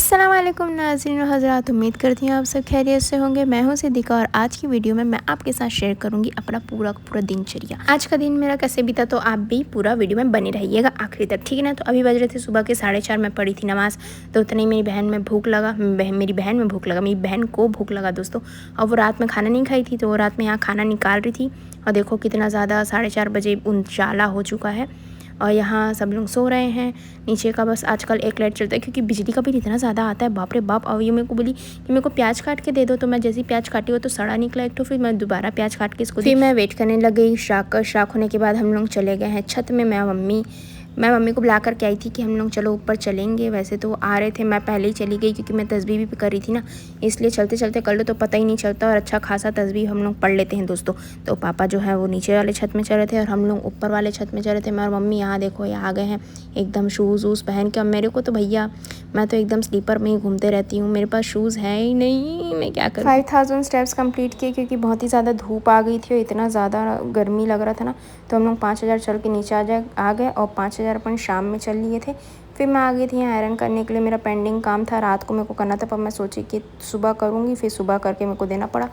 अस्सलाम वालेकुम नाज़रीन हज़रात, उम्मीद करती हूँ आप सब खैरियत से होंगे। मैं हूँ सिद्दीक़ा और आज की वीडियो में मैं आपके साथ शेयर करूँगी अपना पूरा दिनचर्या। आज का दिन मेरा कैसे बीता तो आप भी पूरा वीडियो में बने रहिएगा आखिरी तक, ठीक है ना। तो अभी बज रहे थे सुबह के 4:30, मैं पढ़ी थी नमाज़। तो उतने ही मेरी बहन में भूख लगा, मेरी बहन को भूख लगा दोस्तों। और वो रात में खाना नहीं खाई थी, तो वो रात में यहाँ खाना निकाल रही थी। और देखो कितना ज़्यादा 4:30 बजे उजाला हो चुका है और यहाँ सब लोग सो रहे हैं। नीचे का बस आजकल एक लाइट चलता है क्योंकि बिजली का बिल इतना ज़्यादा आता है, बाप रे बाप। और ये मेरे को बोली कि मेरे को प्याज काट के दे दो, तो मैं जैसे ही प्याज काटी हो तो सड़ा निकला एक। तो फिर मैं दोबारा प्याज काट के इसको फिर मैं वेट करने लग गई। शाक होने के बाद हम लोग चले गए हैं छत में। मैं मम्मी को बुला कर के आई थी कि हम लोग चलो ऊपर चलेंगे। वैसे तो आ रहे थे, मैं पहले ही चली गई क्योंकि मैं तस्बीह भी कर रही थी ना, इसलिए चलते चलते कर लो तो पता ही नहीं चलता और अच्छा खासा तस्बीह हम लोग पढ़ लेते हैं दोस्तों। तो पापा जो है वो नीचे वाले छत में चल रहे थे और हम लोग ऊपर वाले छत में चल रहे थे। मैं और मम्मी यहाँ देखो यहाँ आ गए हैं एकदम शूज़ वूज़ पहन के। अब मेरे को तो भैया मैं तो एकदम स्लीपर में ही घूमते रहती हूँ, मेरे पास शूज़ है ही नहीं, मैं क्या करूँ। 5000 स्टेप्स कंप्लीट किए क्योंकि बहुत ही ज़्यादा धूप आ गई थी और इतना ज़्यादा गर्मी लग रहा था ना। तो हम लोग 5000 चल के नीचे आ गए और 5000 अपन शाम में चल लिए थे। फिर मैं आ गई थी यहाँ आयरन करने के लिए, मेरा पेंडिंग काम था, रात को मेरे को करना था, पर मैं सोची कि सुबह करूँगी। फिर सुबह करके मेरे को देना पड़ा।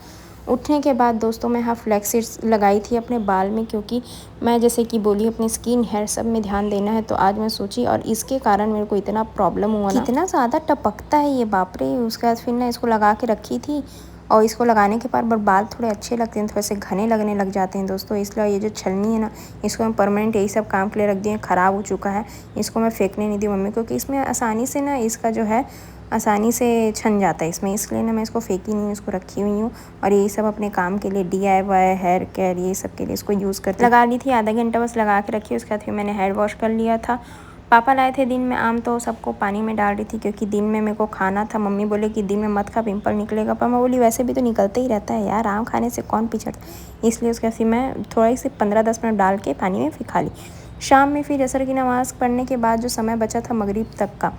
उठने के बाद दोस्तों मैं यहाँ फ्लैक्स सीड्स लगाई थी अपने बाल में, क्योंकि मैं जैसे कि बोली अपनी स्किन हेयर सब में ध्यान देना है। तो आज मैं सोची और इसके कारण मेरे को इतना प्रॉब्लम हुआ ना, कितना ज़्यादा टपकता है ये, बाप रे। उसके बाद फिर ना इसको लगा के रखी थी और इसको लगाने के बाद बाल थोड़े अच्छे लगते हैं, थोड़े से घने लगने लग जाते हैं दोस्तों। इसलिए ये जो छलनी है ना, इसको मैं परमानेंट यही सब काम के लिए रख दिए। ख़राब हो चुका है, इसको मैं फेंकने नहीं दी मम्मी को, क्योंकि इसमें आसानी से ना इसका जो है आसानी से छन जाता है इसमें, इसलिए ना मैं इसको फेंकी नहीं हूँ, इसको रखी हुई हूँ। और यही सब अपने काम के लिए DIY हेयर केयर ये सब के लिए इसको यूज़ करती लगा ली थी। आधा घंटा बस लगा के रखी, उसके बाद फिर मैंने हेयर वॉश कर लिया था। पापा लाए थे दिन में आम, तो सबको पानी में डाल रही थी क्योंकि दिन में मेरे को खाना था। मम्मी बोले कि दिन में मत खा, पिंपल निकलेगा, पर मैं बोली वैसे भी तो निकलते ही रहता है यार, आम खाने से कौन पिछड़ता। इसलिए उसके फिर मैं थोड़ा सी 15-10 मिनट डाल के पानी में फिर खा ली। शाम में फिर असर की नमाज़ पढ़ने के बाद जो समय बचा था मगरिब तक का,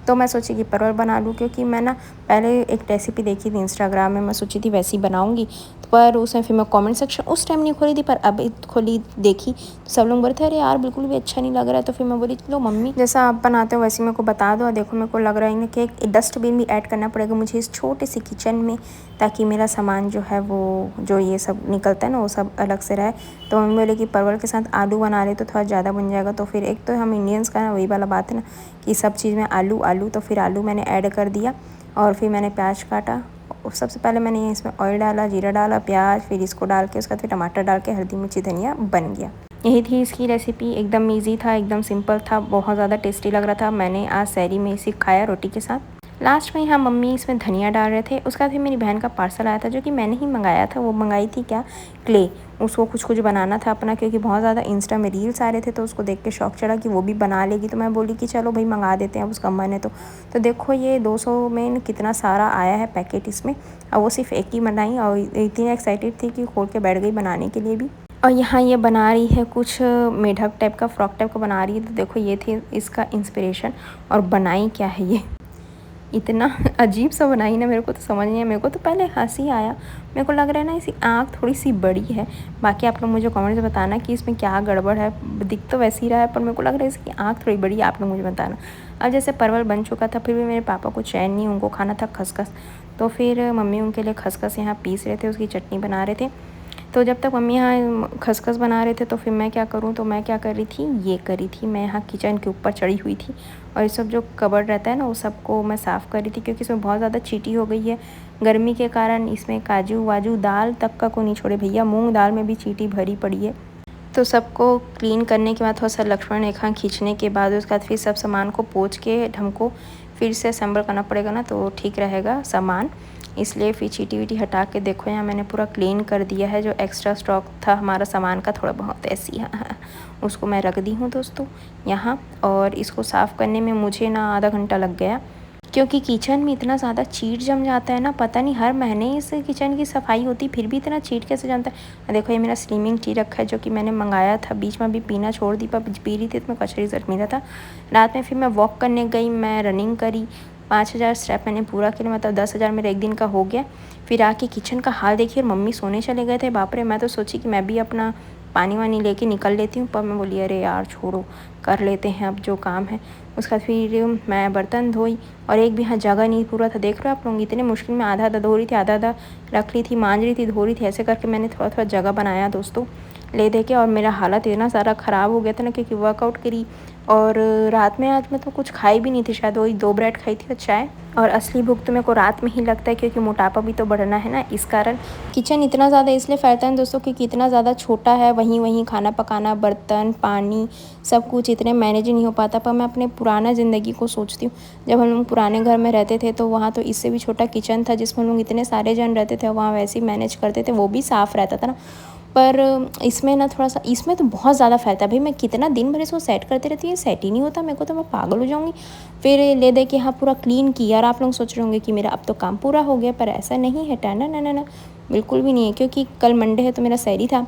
तो मैं सोची कि परवल बना लूँ, क्योंकि मैं ना पहले एक रेसिपी देखी थी इंस्टाग्राम में, मैं सोची थी वैसी बनाऊँगी। तो पर उसमें फिर मैं कमेंट सेक्शन उस टाइम नहीं खोली थी, पर अब खोली देखी तो सब लोग बोले थे अरे यार बिल्कुल भी अच्छा नहीं लग रहा है। तो फिर मैं बोली चलो मम्मी जैसा आप बनाते हो वैसे मेरे को बता दो। और देखो मेरे को लग रहा है कि एक डस्टबिन भी ऐड करना पड़ेगा मुझे इस छोटे से किचन में, ताकि मेरा सामान जो है वो जो ये सब निकलता है ना वो सब अलग से रहे। तो मम्मी बोले कि परवल के साथ आलू बना रहे तो थोड़ा ज़्यादा बन जाएगा। तो फिर एक तो हम इंडियंस का ना वही वाला बात है ना कि सब चीज़ में आलू, तो फिर आलू मैंने ऐड कर दिया और फिर मैंने प्याज काटा। सबसे पहले मैंने इसमें ऑयल डाला, जीरा डाला, प्याज, फिर इसको डाल के उसके बाद फिर टमाटर डाल के हल्दी मिर्ची धनिया बन गया। यही थी इसकी रेसिपी, एकदम इजी था, एकदम सिंपल था, बहुत ज़्यादा टेस्टी लग रहा था। मैंने आज सहरी में इसे खाया रोटी के साथ। लास्ट में यहाँ मम्मी इसमें धनिया डाल रहे थे। उसका फिर मेरी बहन का पार्सल आया था जो कि मैंने ही मंगाया था। वो मंगाई थी क्या क्ले, उसको कुछ बनाना था अपना, क्योंकि बहुत ज़्यादा इंस्टा में रील्स आ रहे थे, तो उसको देख के शौक चढ़ा कि वो भी बना लेगी। तो मैं बोली कि चलो भाई मंगा देते हैं, अब उसका मन है तो देखो ये 200 में कितना सारा आया है पैकेट इसमें। और वो सिर्फ एक ही बनाई और इतनी एक्साइटेड थी कि खोल के बैठ गई बनाने के लिए भी। और यहाँ ये बना रही है कुछ मेढक टाइप का, फ्रॉक टाइप का बना रही है। तो देखो ये थी इसका इंस्पिरेशन। और बनाई क्या है ये, इतना अजीब सा बनाई ना, मेरे को तो समझ नहीं आया। मेरे को तो पहले हंसी आया, मेरे को लग रहा है ना इसकी आँख थोड़ी सी बड़ी है। बाकी आप लोग मुझे कमेंट में बताना कि इसमें क्या गड़बड़ है, दिख तो वैसे ही रहा है पर मेरे को लग रहा है इसकी आँख थोड़ी बड़ी है, आप लोग मुझे बताना। अब जैसे परवल बन चुका था, फिर भी मेरे पापा को चैन नहीं, उनको खाना था खसखस। तो फिर मम्मी उनके लिए खसखस यहाँ पीस रहे थे, उसकी चटनी बना रहे थे। तो जब तक मम्मी यहाँ खसखस बना रहे थे तो फिर मैं क्या करूँ, तो मैं क्या कर रही थी, ये करी थी, मैं यहाँ किचन के ऊपर चढ़ी हुई थी और ये सब जो कबर्ड रहता है ना वो सबको मैं साफ़ कर रही थी, क्योंकि इसमें बहुत ज़्यादा चींटी हो गई है गर्मी के कारण। इसमें काजू वाजू दाल तक का को नहीं छोड़े भैया, मूँग दाल में भी चींटी भरी पड़ी है। तो सबको क्लीन करने के बाद थोड़ा सा लक्ष्मण रेखा खींचने के बाद उसके बाद फिर सब सामान को पोंछ के हमको फिर से असेंबल करना पड़ेगा ना, तो ठीक रहेगा सामान। इसलिए फिर चीटी वीटी हटा के देखो यहाँ मैंने पूरा क्लीन कर दिया है। जो एक्स्ट्रा स्टॉक था हमारा सामान का थोड़ा बहुत ऐसी हाँ उसको मैं रख दी हूँ दोस्तों यहाँ। और इसको साफ़ करने में मुझे ना आधा घंटा लग गया, क्योंकि किचन में इतना ज़्यादा चीट जम जाता है ना, पता नहीं हर महीने इस किचन की सफाई होती फिर भी इतना चीट कैसे जमता है। देखो ये मेरा स्लिमिंग टी रखा है जो कि मैंने मंगाया था, बीच में अभी पीना छोड़ दी, पर पी रही थी तो मैं कचरी रिजल्ट मिला था। रात में फिर मैं वॉक करने गई, मैं रनिंग करी, 5000 स्टेप मैंने पूरा किया, मतलब 10,000 मेरा एक दिन का हो गया। फिर आके किचन का हाल देखिए और मम्मी सोने चले गए थे। बाप रे, मैं तो सोची कि मैं भी अपना पानी वानी लेके निकल लेती हूँ। पर मैं बोली अरे यार छोड़ो, कर लेते हैं अब जो काम है। उसके बाद फिर मैं बर्तन धोई और एक भी यहाँ जगह नहीं पूरा था। देख रहे हो आप लोग, इतने मुश्किल में आधा आधा धो रही थी, आधा आधा रख रही थी, मांज रही थी, धो रही थी। ऐसे करके मैंने थोड़ा थोड़ा जगह बनाया दोस्तों ले दे के। और मेरा हालत इतना सारा ख़राब हो गया था ना, क्योंकि वर्कआउट करी और रात में आज मैं तो कुछ खाई भी नहीं थी, शायद वही 2 ब्रेड खाई थी और चाय। और असली भूख तो मेरे को रात में ही लगता है, क्योंकि मोटापा भी तो बढ़ना है ना, इस कारण। किचन इतना ज़्यादा इसलिए फैलता है दोस्तों क्योंकि इतना ज़्यादा छोटा है, वहीं वहीं खाना पकाना, बर्तन, पानी, सब कुछ इतने मैनेज नहीं हो पाता। पर मैं अपने पुराना ज़िंदगी को सोचती हूँ, जब हम लोग पुराने घर में रहते थे तो वहाँ तो इससे भी छोटा किचन था, जिसमें हम लोग इतने सारे जन रहते थे, वहाँ वैसे ही मैनेज करते थे, वो भी साफ़ रहता था ना। पर इसमें ना थोड़ा सा, इसमें तो बहुत ज़्यादा फैलता है भाई। मैं कितना दिन भर इसको सेट करते रहती हूँ, सेट ही नहीं होता मेरे को, तो मैं पागल हो जाऊँगी। फिर ले दे के हाँ पूरा क्लीन किया। और आप लोग सोच रहे होंगे कि मेरा अब तो काम पूरा हो गया, पर ऐसा नहीं है। टाना ना ना ना, बिल्कुल भी नहीं है, क्योंकि कल मंडे है तो मेरा सहरी था।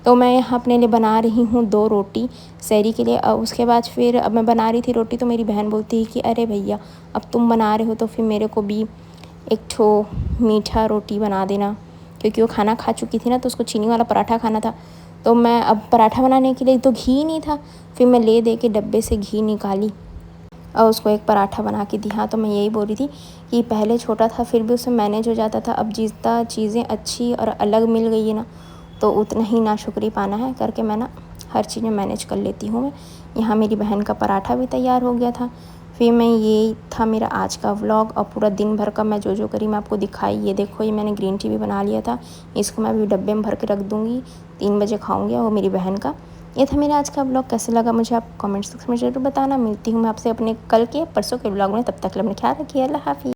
तो मैं यहाँ अपने लिए बना रही हूँ 2 रोटी सहरी के लिए। और उसके बाद फिर अब मैं बना रही थी रोटी, तो मेरी बहन बोलती है कि अरे भैया अब तुम बना रहे हो तो फिर मेरे को भी एक ठो मीठा रोटी बना देना, क्योंकि वो खाना खा चुकी थी ना, तो उसको चीनी वाला पराठा खाना था। तो मैं अब पराठा बनाने के लिए तो घी नहीं था, फिर मैं ले दे के डब्बे से घी निकाली और उसको एक पराठा बना के दी। हाँ, तो मैं यही बोल रही थी कि पहले छोटा था फिर भी उसमें मैनेज हो जाता था, अब जितना चीज़ें अच्छी और अलग मिल गई है ना, तो उतना ही नाशुक्री पाना है करके मैं ना हर चीज़ में मैनेज कर लेती हूँ मैं। यहाँ मेरी बहन का पराठा भी तैयार हो गया था। फिर मैं, ये था मेरा आज का व्लॉग, और पूरा दिन भर का मैं जो करी मैं आपको दिखाई। ये देखो, ये मैंने ग्रीन टी भी बना लिया था, इसको मैं अभी डब्बे में भर के रख दूँगी, 3 बजे खाऊँगी। वो मेरी बहन का। ये था मेरा आज का व्लॉग। कैसे लगा मुझे आप कमेंट सेक्शन में ज़रूर बताना। मिलती हूँ मैं आपसे अपने कल के परसों के व्लॉग में, तब तक के लिए अपना ख्याल रखिए। अल्लाह हाफ़िज़।